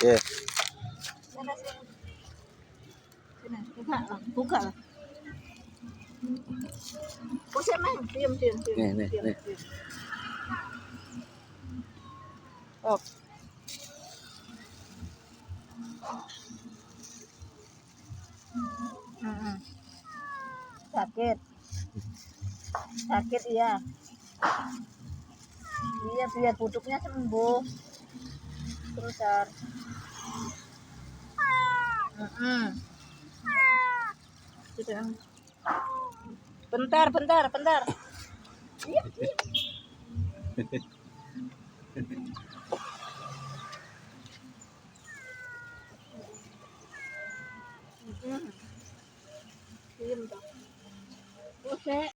Ya. Sana sini. Sini, buka lah, buka lah. Pusing main, diam. Nih. Diam. Oh. Sakit iya. Iya, biar buduknya sembuh. Sebentar. Sudah. Bentar. Iya. Diam dong. Oke.